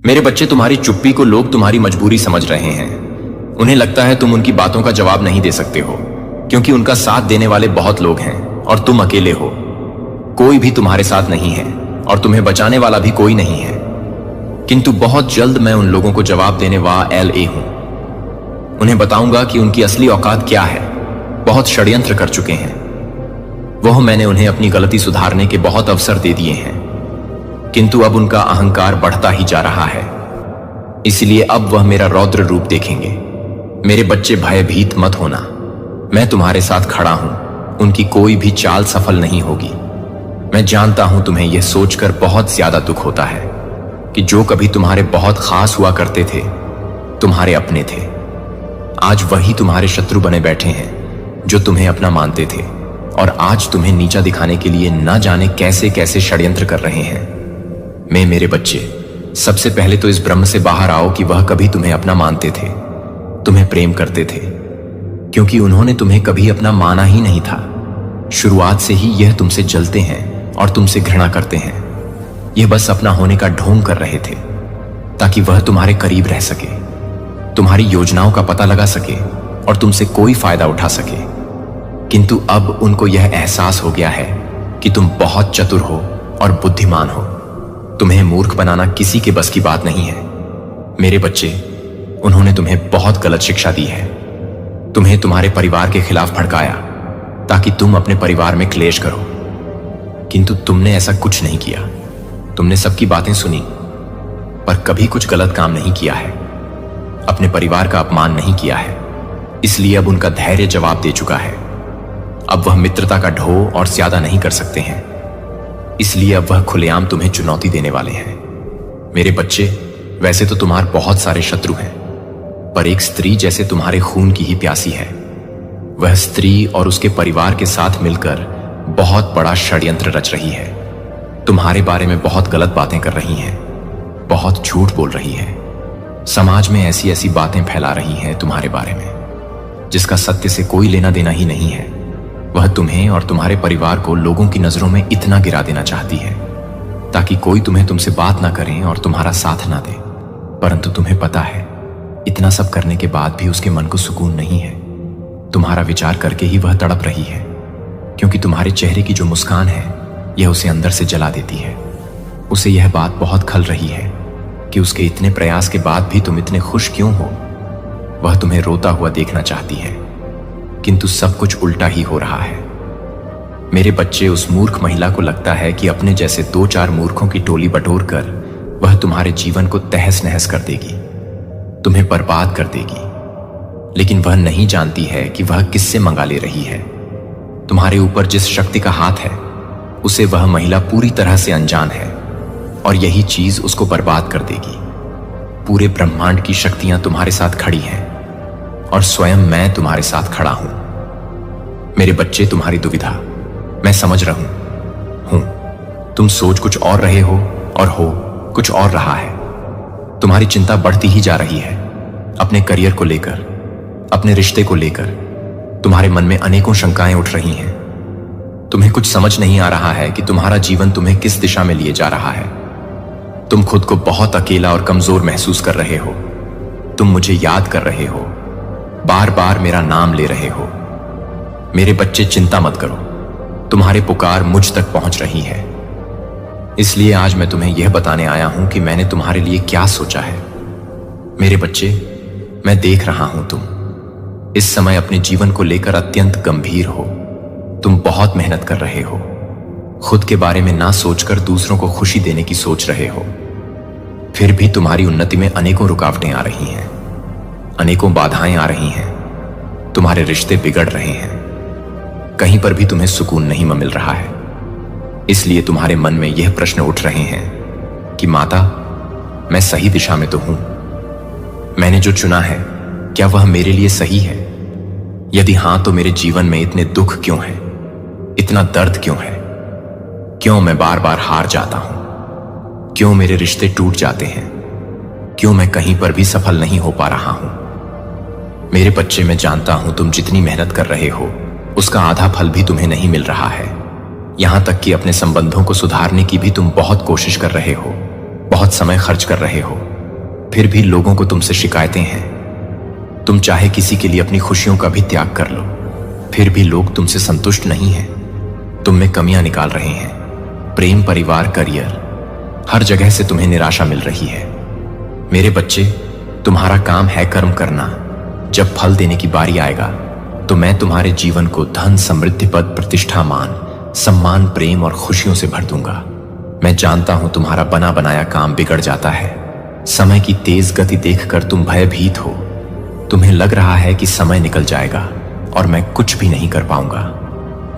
मेरे बच्चे, तुम्हारी चुप्पी को लोग तुम्हारी मजबूरी समझ रहे हैं। उन्हें लगता है तुम उनकी बातों का जवाब नहीं दे सकते हो, क्योंकि उनका साथ देने वाले बहुत लोग हैं और तुम अकेले हो। कोई भी तुम्हारे साथ नहीं है और तुम्हें बचाने वाला भी कोई नहीं है। किंतु बहुत जल्द मैं उन लोगों को जवाब देने LA हूं। उन्हें बताऊंगा कि उनकी असली औकात क्या है। बहुत षड्यंत्र कर चुके हैं मैंने उन्हें अपनी गलती सुधारने के बहुत अवसर दे दिए हैं, किंतु अब उनका अहंकार बढ़ता ही जा रहा है। इसलिए अब वह मेरा रौद्र रूप देखेंगे। मेरे बच्चे, भयभीत मत होना। मैं तुम्हारे साथ खड़ा हूं। उनकी कोई भी चाल सफल नहीं होगी। मैं जानता हूं तुम्हें यह सोचकर बहुत ज्यादा दुख होता है कि जो कभी तुम्हारे बहुत खास हुआ करते थे, तुम्हारे अपने थे, आज वही तुम्हारे शत्रु बने बैठे हैं जो तुम्हें अपना मानते थे, और आज तुम्हें नीचा दिखाने के लिए न जाने कैसे कैसे षड्यंत्र कर रहे हैं। मेरे बच्चे, सबसे पहले तो इस भ्रम से बाहर आओ कि वह कभी तुम्हें अपना मानते थे, तुम्हें प्रेम करते थे, क्योंकि उन्होंने तुम्हें कभी अपना माना ही नहीं था। शुरुआत से ही यह तुमसे जलते हैं और तुमसे घृणा करते हैं। यह बस अपना होने का ढोंग कर रहे थे ताकि वह तुम्हारे करीब रह सके, तुम्हारी योजनाओं का पता लगा सके और तुमसे कोई फायदा उठा सके। किंतु अब उनको यह एहसास हो गया है कि तुम बहुत चतुर हो और बुद्धिमान हो। तुम्हें मूर्ख बनाना किसी के बस की बात नहीं है। मेरे बच्चे, उन्होंने तुम्हें बहुत गलत शिक्षा दी है। तुम्हें तुम्हारे परिवार के खिलाफ भड़काया ताकि तुम अपने परिवार में क्लेश करो, किंतु तुमने ऐसा कुछ नहीं किया। तुमने सबकी बातें सुनी, पर कभी कुछ गलत काम नहीं किया है। अपने परिवार का अपमान नहीं किया है। इसलिए अब उनका धैर्य जवाब दे चुका है। अब वह मित्रता का ढो और ज्यादा नहीं कर सकते हैं। इसलिए अब वह खुलेआम तुम्हें चुनौती देने वाले हैं। मेरे बच्चे, वैसे तो तुम्हारे बहुत सारे शत्रु हैं, पर एक स्त्री जैसे तुम्हारे खून की ही प्यासी है। वह स्त्री और उसके परिवार के साथ मिलकर बहुत बड़ा षड्यंत्र रच रही है। तुम्हारे बारे में बहुत गलत बातें कर रही है, बहुत झूठ बोल रही है। समाज में ऐसी ऐसी बातें फैला रही हैं तुम्हारे बारे में जिसका सत्य से कोई लेना देना ही नहीं है। वह तुम्हें और तुम्हारे परिवार को लोगों की नजरों में इतना गिरा देना चाहती है ताकि कोई तुमसे बात ना करे और तुम्हारा साथ ना दे। परंतु तुम्हें पता है, इतना सब करने के बाद भी उसके मन को सुकून नहीं है। तुम्हारा विचार करके ही वह तड़प रही है, क्योंकि तुम्हारे चेहरे की जो मुस्कान है, यह उसे अंदर से जला देती है। उसे यह बात बहुत खल रही है कि उसके इतने प्रयास के बाद भी तुम इतने खुश क्यों हो। वह तुम्हें रोता हुआ देखना चाहती है, किंतु सब कुछ उल्टा ही हो रहा है। मेरे बच्चे, उस मूर्ख महिला को लगता है कि अपने जैसे 2-4 मूर्खों की टोली बटोर कर वह तुम्हारे जीवन को तहस नहस कर देगी, तुम्हें बर्बाद कर देगी। लेकिन वह नहीं जानती है कि वह किससे मंगा ले रही है। तुम्हारे ऊपर जिस शक्ति का हाथ है, उसे वह महिला पूरी तरह से अनजान है, और यही चीज उसको बर्बाद कर देगी। पूरे ब्रह्मांड की शक्तियां तुम्हारे साथ खड़ी हैं, और स्वयं मैं तुम्हारे साथ खड़ा हूं। मेरे बच्चे, तुम्हारी दुविधा मैं समझ रहा हूं। तुम सोच कुछ और रहे हो और हो कुछ और रहा है। तुम्हारी चिंता बढ़ती ही जा रही है, अपने करियर को लेकर, अपने रिश्ते को लेकर। तुम्हारे मन में अनेकों शंकाएं उठ रही हैं। तुम्हें कुछ समझ नहीं आ रहा है कि तुम्हारा जीवन तुम्हें किस दिशा में लिए जा रहा है। तुम खुद को बहुत अकेला और कमजोर महसूस कर रहे हो। तुम मुझे याद कर रहे हो, बार बार मेरा नाम ले रहे हो। मेरे बच्चे, चिंता मत करो, तुम्हारी पुकार मुझ तक पहुंच रही है। इसलिए आज मैं तुम्हें यह बताने आया हूं कि मैंने तुम्हारे लिए क्या सोचा है। मेरे बच्चे, मैं देख रहा हूं तुम इस समय अपने जीवन को लेकर अत्यंत गंभीर हो। तुम बहुत मेहनत कर रहे हो, खुद के बारे में ना सोचकर दूसरों को खुशी देने की सोच रहे हो। फिर भी तुम्हारी उन्नति में अनेकों रुकावटें आ रही हैं, अनेकों बाधाएं आ रही हैं। तुम्हारे रिश्ते बिगड़ रहे हैं, कहीं पर भी तुम्हें सुकून नहीं मिल रहा है। इसलिए तुम्हारे मन में यह प्रश्न उठ रहे हैं कि माता, मैं सही दिशा में तो हूं? मैंने जो चुना है, क्या वह मेरे लिए सही है? यदि हां, तो मेरे जीवन में इतने दुख क्यों हैं? इतना दर्द क्यों है? क्यों मैं बार बार हार जाता हूं? क्यों मेरे रिश्ते टूट जाते हैं? क्यों मैं कहीं पर भी सफल नहीं हो पा रहा हूं? मेरे बच्चे, मैं जानता हूं तुम जितनी मेहनत कर रहे हो, उसका आधा फल भी तुम्हें नहीं मिल रहा है। यहां तक कि अपने संबंधों को सुधारने की भी तुम बहुत कोशिश कर रहे हो, बहुत समय खर्च कर रहे हो, फिर भी लोगों को तुमसे शिकायतें हैं। तुम चाहे किसी के लिए अपनी खुशियों का भी त्याग कर लो, फिर भी लोग तुमसे संतुष्ट नहीं हैं। तुम में कमियां निकाल रहे हैं। प्रेम, परिवार, करियर, हर जगह से तुम्हें निराशा मिल रही है। मेरे बच्चे, तुम्हारा काम है कर्म करना। जब फल देने की बारी आएगा तो मैं तुम्हारे जीवन को धन, समृद्धि, पद, प्रतिष्ठा, मान, सम्मान, प्रेम और खुशियों से भर दूंगा। मैं जानता हूं तुम्हारा बना बनाया काम बिगड़ जाता है। समय की तेज गति देखकर तुम भयभीत हो। तुम्हें लग रहा है कि समय निकल जाएगा और मैं कुछ भी नहीं कर पाऊंगा।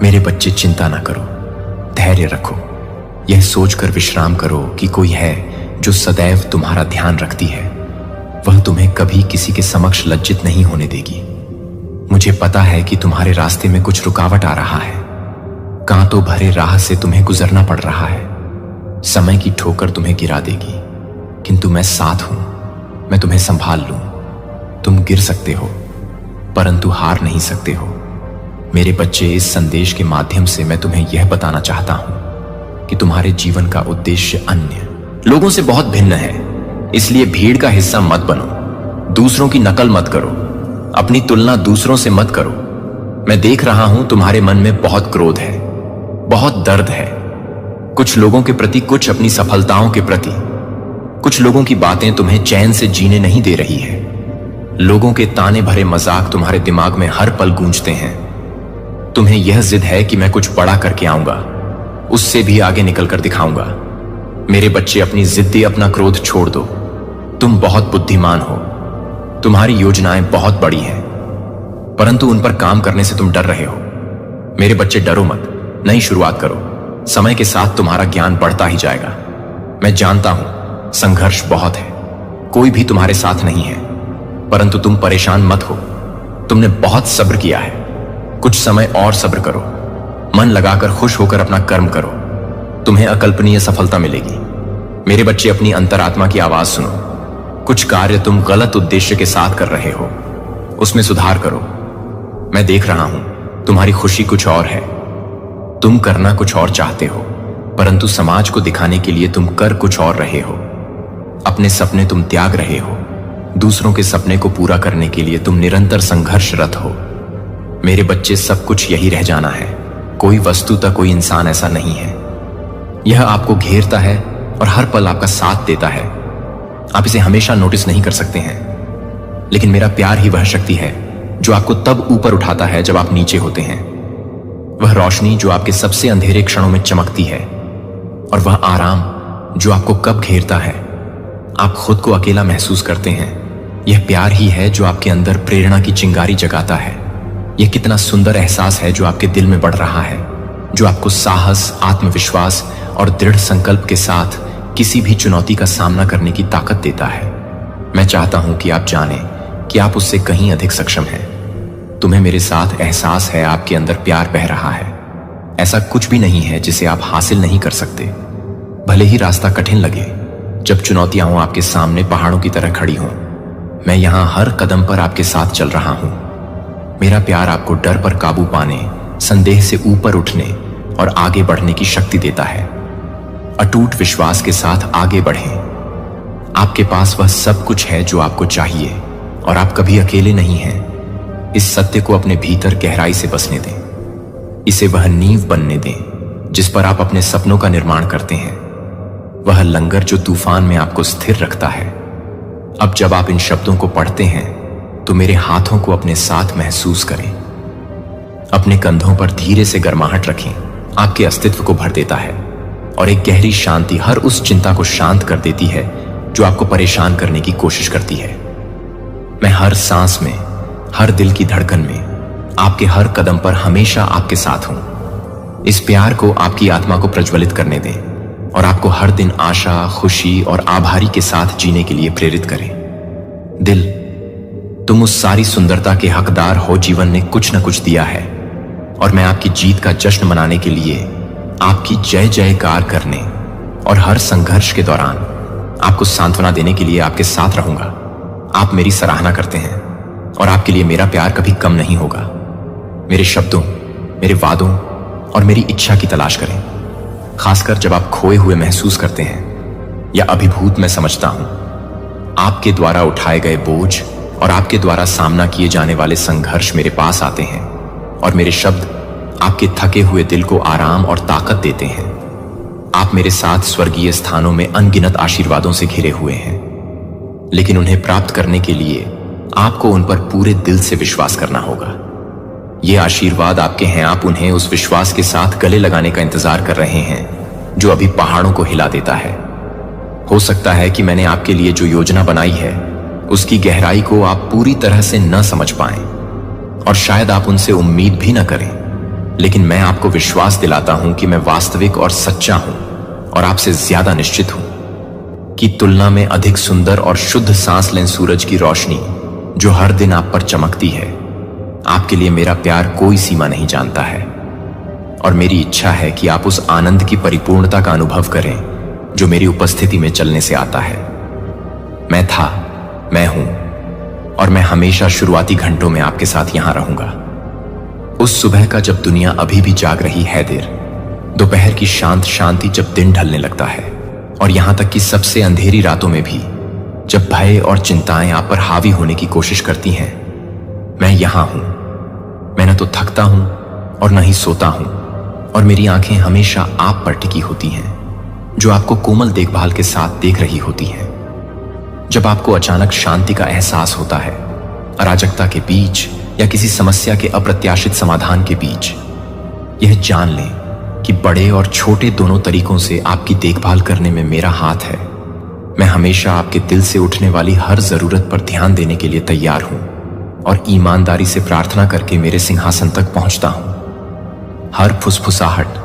मेरे बच्चे, चिंता ना करो, धैर्य रखो। यह सोचकर विश्राम करो कि कोई है जो सदैव तुम्हारा ध्यान रखती है। वह तुम्हें कभी किसी के समक्ष लज्जित नहीं होने देगी। मुझे पता है कि तुम्हारे रास्ते में कुछ रुकावट आ रहा है। कांटों भरे राह से तुम्हें गुजरना पड़ रहा है। समय की ठोकर तुम्हें गिरा देगी, किंतु मैं साथ हूं। मैं तुम्हें संभाल लूं। तुम गिर सकते हो, परंतु हार नहीं सकते हो। मेरे बच्चे, इस संदेश के माध्यम से मैं तुम्हें यह बताना चाहता हूं कि तुम्हारे जीवन का उद्देश्य अन्य लोगों से बहुत भिन्न है। इसलिए भीड़ का हिस्सा मत बनो। दूसरों की नकल मत करो। अपनी तुलना दूसरों से मत करो। मैं देख रहा हूं तुम्हारे मन में बहुत क्रोध है, बहुत दर्द है। कुछ लोगों के प्रति, कुछ अपनी सफलताओं के प्रति। कुछ लोगों की बातें तुम्हें चैन से जीने नहीं दे रही है। लोगों के ताने भरे मजाक तुम्हारे दिमाग में हर पल गूंजते हैं। तुम्हें यह जिद है कि मैं कुछ बड़ा करके आऊंगा, उससे भी आगे निकल कर दिखाऊंगा। मेरे बच्चे, अपनी जिद्दी, अपना क्रोध छोड़ दो। तुम बहुत बुद्धिमान हो। तुम्हारी योजनाएं बहुत बड़ी हैं, परंतु उन पर काम करने से तुम डर रहे हो। मेरे बच्चे, डरो मत, नई शुरुआत करो। समय के साथ तुम्हारा ज्ञान बढ़ता ही जाएगा। मैं जानता हूं संघर्ष बहुत है, कोई भी तुम्हारे साथ नहीं है, परंतु तुम परेशान मत हो। तुमने बहुत सब्र किया है, कुछ समय और सब्र करो। मन लगाकर, खुश होकर अपना कर्म करो। तुम्हें अकल्पनीय सफलता मिलेगी। मेरे बच्चे, अपनी अंतरात्मा की आवाज सुनो। कुछ कार्य तुम गलत उद्देश्य के साथ कर रहे हो, उसमें सुधार करो। मैं देख रहा हूं तुम्हारी खुशी कुछ और है। तुम करना कुछ और चाहते हो, परंतु समाज को दिखाने के लिए तुम कर कुछ और रहे हो। अपने सपने तुम त्याग रहे हो। दूसरों के सपने को पूरा करने के लिए तुम निरंतर संघर्षरत हो। मेरे बच्चे, सब कुछ यही रह जाना है। कोई वस्तुतः कोई इंसान ऐसा नहीं है। यह आपको घेरता है और हर पल आपका साथ देता है। आप इसे हमेशा नोटिस नहीं कर सकते हैं, लेकिन मेरा प्यार ही वह शक्ति है जो आपको तब ऊपर उठाता है जब आप नीचे होते हैं। वह रोशनी जो आपके सबसे अंधेरे क्षणों में चमकती है, और वह आराम जो आपको कब घेरता है आप खुद को अकेला महसूस करते हैं। यह प्यार ही है जो आपके अंदर प्रेरणा की चिंगारी जगाता है। यह कितना सुंदर एहसास है जो आपके दिल में बढ़ रहा है, जो आपको साहस, आत्मविश्वास और दृढ़ संकल्प के साथ किसी भी चुनौती का सामना करने की ताकत देता है। मैं चाहता हूं कि आप जानें कि आप उससे कहीं अधिक सक्षम हैं। तुम्हें मेरे साथ एहसास है, आपके अंदर प्यार बह रहा है। ऐसा कुछ भी नहीं है जिसे आप हासिल नहीं कर सकते। भले ही रास्ता कठिन लगे, जब चुनौतियां हों आपके सामने पहाड़ों की तरह खड़ी हों, मैं यहां हर कदम पर आपके साथ चल रहा हूं। मेरा प्यार आपको डर पर काबू पाने, संदेह से ऊपर उठने और आगे बढ़ने की शक्ति देता है। अटूट विश्वास के साथ आगे बढ़ें। आपके पास वह सब कुछ है जो आपको चाहिए और आप कभी अकेले नहीं हैं। इस सत्य को अपने भीतर गहराई से बसने दें। इसे वह नींव बनने दें जिस पर आप अपने सपनों का निर्माण करते हैं। वह लंगर जो तूफान में आपको स्थिर रखता है। अब जब आप इन शब्दों को पढ़ते हैं तो मेरे हाथों को अपने साथ महसूस करें। अपने कंधों पर धीरे से गर्माहट रखें। आपके अस्तित्व को भर देता है और एक गहरी शांति हर उस चिंता को शांत कर देती है जो आपको परेशान करने की कोशिश करती है। मैं हर सांस में, हर दिल की धड़कन में, आपके हर कदम पर हमेशा आपके साथ हूं। इस प्यार को आपकी आत्मा को प्रज्वलित करने दें और आपको हर दिन आशा, खुशी और आभारी के साथ जीने के लिए प्रेरित करें। दिल, तुम उस सारी सुंदरता के हकदार हो। जीवन ने कुछ न कुछ दिया है और मैं आपकी जीत का जश्न मनाने के लिए, आपकी जय जयकार करने और हर संघर्ष के दौरान आपको सांत्वना देने के लिए आपके साथ रहूंगा। आप मेरी सराहना करते हैं और आपके लिए मेरा प्यार कभी कम नहीं होगा। मेरे शब्दों, मेरे वादों और मेरी इच्छा की तलाश करें, खासकर जब आप खोए हुए महसूस करते हैं। या अभिभूत मैं समझता हूं। आपके द्वारा उठाए गए बोझ और आपके द्वारा सामना किए जाने वाले संघर्ष मेरे पास आते हैं और मेरे शब्द आपके थके हुए दिल को आराम और ताकत देते हैं। आप मेरे साथ स्वर्गीय स्थानों में अनगिनत आशीर्वादों से घिरे हुए हैं, लेकिन उन्हें प्राप्त करने के लिए आपको उन पर पूरे दिल से विश्वास करना होगा। ये आशीर्वाद आपके हैं, आप उन्हें उस विश्वास के साथ गले लगाने का इंतजार कर रहे हैं जो अभी पहाड़ों को हिला देता है। हो सकता है कि मैंने आपके लिए जो योजना बनाई है उसकी गहराई को आप पूरी तरह से न समझ पाएं और शायद आप उनसे उम्मीद भी न करें, लेकिन मैं आपको विश्वास दिलाता हूं कि मैं वास्तविक और सच्चा हूं और आपसे ज्यादा निश्चित हूं कि तुलना में अधिक सुंदर और शुद्ध सांस लें सूरज की रोशनी जो हर दिन आप पर चमकती है। आपके लिए मेरा प्यार कोई सीमा नहीं जानता है और मेरी इच्छा है कि आप उस आनंद की परिपूर्णता का अनुभव करें जो मेरी उपस्थिति में चलने से आता है। मैं था, मैं हूं और मैं हमेशा शुरुआती घंटों में आपके साथ यहां रहूंगा। उस सुबह का जब दुनिया अभी भी जाग रही है देर, दोपहर की शांत शांति जब दिन ढलने लगता है और यहां तक कि सबसे अंधेरी रातों में भी जब भय और चिंताएं आप पर हावी होने की कोशिश करती हैं, मैं यहां हूं। मैं न तो थकता हूं और न ही सोता हूं और मेरी आंखें हमेशा आप पर टिकी होती हैं जो आपको कोमल देखभाल के साथ देख रही होती हैं। जब आपको अचानक शांति का एहसास होता है, अराजकता के बीच या किसी समस्या के अप्रत्याशित समाधान के बीच, यह जान लें कि बड़े और छोटे दोनों तरीकों से आपकी देखभाल करने में मेरा हाथ है। मैं हमेशा आपके दिल से उठने वाली हर जरूरत पर ध्यान देने के लिए तैयार हूं और ईमानदारी से प्रार्थना करके मेरे सिंहासन तक पहुंचता हूं। हर फुसफुसाहट,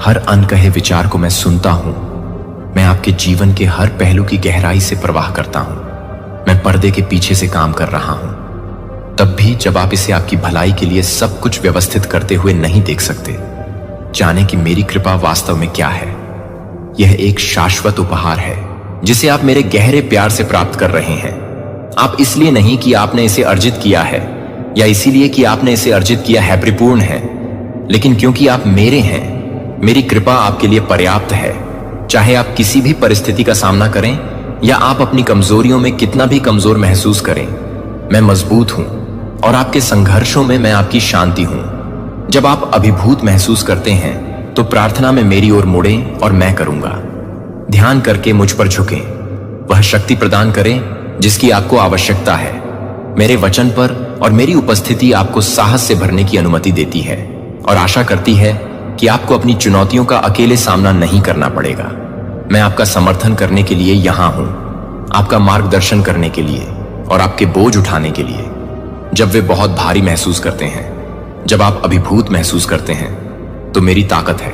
हर अनकहे विचार को मैं सुनता हूं। मैं आपके जीवन के हर पहलू की गहराई से परवाह करता हूं। मैं पर्दे के पीछे से काम कर रहा हूं, तब भी जब आप इसे आपकी भलाई के लिए सब कुछ व्यवस्थित करते हुए नहीं देख सकते। जाने कि मेरी कृपा वास्तव में क्या है। यह एक शाश्वत उपहार है जिसे आप मेरे गहरे प्यार से प्राप्त कर रहे हैं। आप इसलिए नहीं कि आपने इसे अर्जित किया है या इसीलिए कि आपने इसे अर्जित किया है परिपूर्ण है, लेकिन क्योंकि आप मेरे हैं। मेरी कृपा आपके लिए पर्याप्त है, चाहे आप किसी भी परिस्थिति का सामना करें या आप अपनी कमजोरियों में कितना भी कमजोर महसूस करें। मैं मजबूत हूं और आपके संघर्षों में मैं आपकी शांति हूं। जब आप अभिभूत महसूस करते हैं तो प्रार्थना में मेरी ओर मुड़ें और मैं करूंगा। ध्यान करके मुझ पर झुकें, वह शक्ति प्रदान करें जिसकी आपको आवश्यकता है। मेरे वचन पर और मेरी उपस्थिति आपको साहस से भरने की अनुमति देती है और आशा करती है कि आपको अपनी चुनौतियों का अकेले सामना नहीं करना पड़ेगा। मैं आपका समर्थन करने के लिए यहां हूं, आपका मार्गदर्शन करने के लिए और आपके बोझ उठाने के लिए जब वे बहुत भारी महसूस करते हैं। जब आप अभिभूत महसूस करते हैं तो मेरी ताकत है।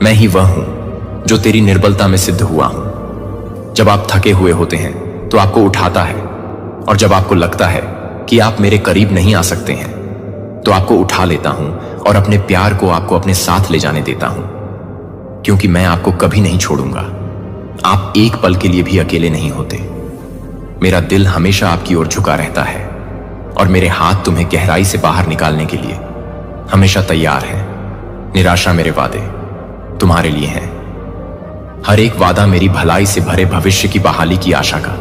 मैं ही वह हूं जो तेरी निर्बलता में सिद्ध हुआ हूं। जब आप थके हुए होते हैं तो आपको उठाता है और जब आपको लगता है कि आप मेरे करीब नहीं आ सकते हैं तो आपको उठा लेता हूं और अपने प्यार को आपको अपने साथ ले जाने देता हूं, क्योंकि मैं आपको कभी नहीं छोड़ूंगा। आप एक पल के लिए भी अकेले नहीं होते। मेरा दिल हमेशा आपकी ओर झुका रहता है और मेरे हाथ तुम्हें गहराई से बाहर निकालने के लिए हमेशा तैयार हैं। निराशा मेरे वादे तुम्हारे लिए हैं। हर एक वादा मेरी भलाई से भरे भविष्य की बहाली की आशा का।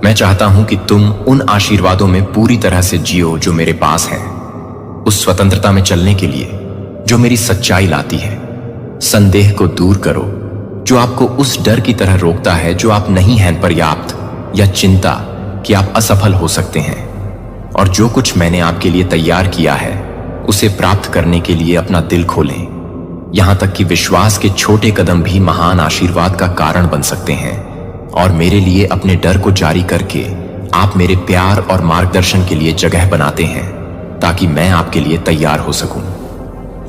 मैं चाहता हूं कि तुम उन आशीर्वादों में पूरी तरह से जियो जो मेरे पास हैं, उस स्वतंत्रता में चलने के लिए जो मेरी सच्चाई लाती है। संदेह को दूर करो जो आपको उस डर की तरह रोकता है जो आप नहीं हैं पर्याप्त, या चिंता कि आप असफल हो सकते हैं। और जो कुछ मैंने आपके लिए तैयार किया है उसे प्राप्त करने के लिए अपना दिल खोलें। यहां तक कि विश्वास के छोटे कदम भी महान आशीर्वाद का कारण बन सकते हैं। और मेरे लिए अपने डर को जारी करके आप मेरे प्यार और मार्गदर्शन के लिए जगह बनाते हैं ताकि मैं आपके लिए तैयार हो सकूं।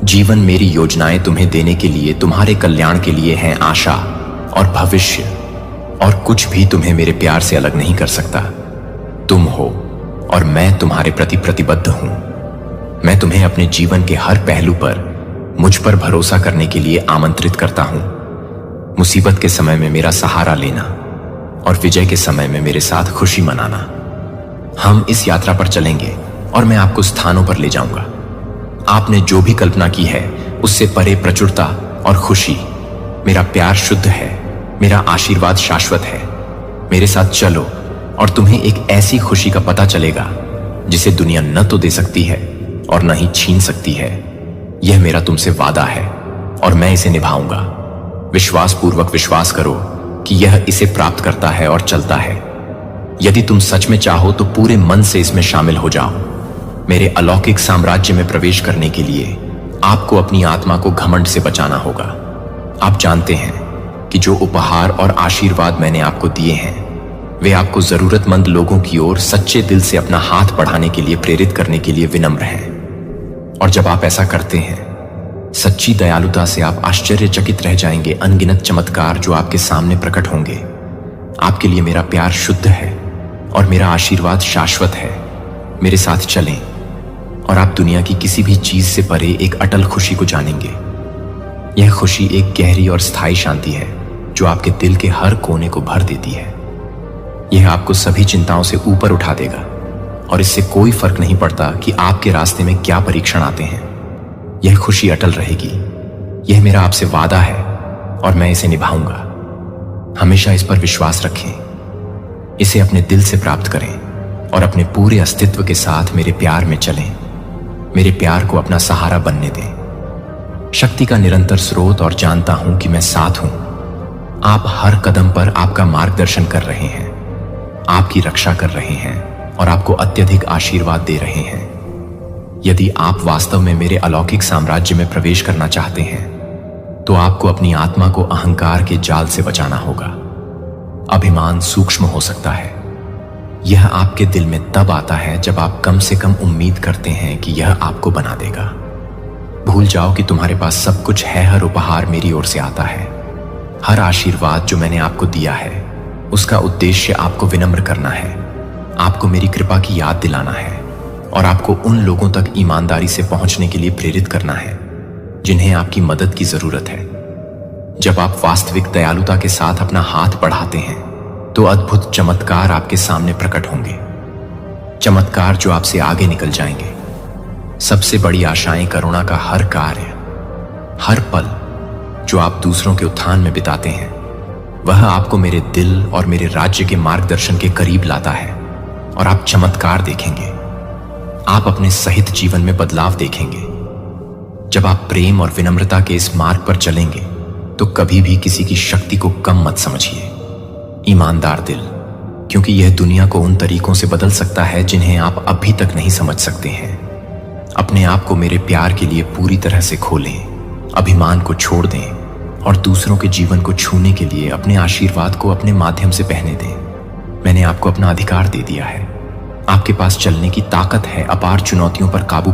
जीवन मेरी योजनाएं तुम्हें देने के लिए, तुम्हारे कल्याण के लिए हैं आशा और भविष्य, और कुछ भी तुम्हें मेरे प्यार से अलग नहीं कर सकता। तुम हो और मैं तुम्हारे प्रति प्रतिबद्ध हूं। मैं तुम्हें अपने जीवन के हर पहलू पर मुझ पर भरोसा करने के लिए आमंत्रित करता हूं। मुसीबत के समय में मेरा सहारा लेना और विजय के समय में मेरे साथ खुशी मनाना। हम इस यात्रा पर चलेंगे और मैं आपको स्थानों पर ले जाऊंगा। आपने जो भी कल्पना की है उससे परे प्रचुरता और खुशी। मेरा प्यार शुद्ध है, मेरा आशीर्वाद शाश्वत है। मेरे साथ चलो और तुम्हें एक ऐसी खुशी का पता चलेगा जिसे दुनिया न तो दे सकती है और न ही छीन सकती है। यह मेरा तुमसे वादा है और मैं इसे निभाऊंगा। विश्वास पूर्वक विश्वास करो कि यह इसे प्राप्त करता है और चलता है। यदि तुम सच में चाहो तो पूरे मन से इसमें शामिल हो जाओ। मेरे अलौकिक साम्राज्य में प्रवेश करने के लिए आपको अपनी आत्मा को घमंड से बचाना होगा। आप जानते हैं कि जो उपहार और आशीर्वाद मैंने आपको दिए हैं वे आपको जरूरतमंद लोगों की ओर सच्चे दिल से अपना हाथ बढ़ाने के लिए प्रेरित करने के लिए विनम्र हैं। और जब आप ऐसा करते हैं सच्ची दयालुता से आप आश्चर्यचकित रह जाएंगे। अनगिनत चमत्कार जो आपके सामने प्रकट होंगे। आपके लिए मेरा प्यार शुद्ध है और मेरा आशीर्वाद शाश्वत है। मेरे साथ चलें और आप दुनिया की किसी भी चीज से परे एक अटल खुशी को जानेंगे। यह खुशी एक गहरी और स्थायी शांति है जो आपके दिल के हर कोने को भर देती है। यह आपको सभी चिंताओं से ऊपर उठा देगा और इससे कोई फर्क नहीं पड़ता कि आपके रास्ते में क्या परीक्षण आते हैं। यह खुशी अटल रहेगी। यह मेरा आपसे वादा है और मैं इसे निभाऊंगा। हमेशा इस पर विश्वास रखें। इसे अपने दिल से प्राप्त करें और अपने पूरे अस्तित्व के साथ मेरे प्यार में चलें। मेरे प्यार को अपना सहारा बनने दें। शक्ति का निरंतर स्रोत और जानता हूं कि मैं साथ हूं। आप हर कदम पर आपका मार्गदर्शन कर रहे हैं, आपकी रक्षा कर रहे हैं और आपको अत्यधिक आशीर्वाद दे रहे हैं। यदि आप वास्तव में मेरे अलौकिक साम्राज्य में प्रवेश करना चाहते हैं तो आपको अपनी आत्मा को अहंकार के जाल से बचाना होगा। अभिमान सूक्ष्म हो सकता है। यह आपके दिल में तब आता है जब आप कम से कम उम्मीद करते हैं कि यह आपको बना देगा। भूल जाओ कि तुम्हारे पास सब कुछ है। हर उपहार मेरी ओर से आता है। हर आशीर्वाद जो मैंने आपको दिया है उसका उद्देश्य आपको विनम्र करना है, आपको मेरी कृपा की याद दिलाना है और आपको उन लोगों तक ईमानदारी से पहुंचने के लिए प्रेरित करना है जिन्हें आपकी मदद की जरूरत है। जब आप वास्तविक दयालुता के साथ अपना हाथ बढ़ाते हैं तो अद्भुत चमत्कार आपके सामने प्रकट होंगे। चमत्कार जो आपसे आगे निकल जाएंगे। सबसे बड़ी आशाएं, करुणा का हर कार्य, हर पल जो आप दूसरों के उत्थान में बिताते हैं वह आपको मेरे दिल और मेरे राज्य के मार्गदर्शन के करीब लाता है और आप चमत्कार देखेंगे। आप अपने सहित जीवन में बदलाव देखेंगे। जब आप प्रेम और विनम्रता के इस मार्ग पर चलेंगे तो कभी भी किसी की शक्ति को कम मत समझिए। ईमानदार दिल, क्योंकि यह दुनिया को उन तरीकों से बदल सकता है जिन्हें आप अभी तक नहीं समझ सकते हैं। अपने आप को मेरे प्यार के लिए पूरी तरह से खोलें, अभिमान को छोड़ दें और दूसरों के जीवन को छूने के लिए अपने आशीर्वाद को अपने माध्यम से बहने दें। मैंने आपको अपना अधिकार दे दिया है। आपके पास चलने की ताकत है। अपार चुनौतियों पर काबू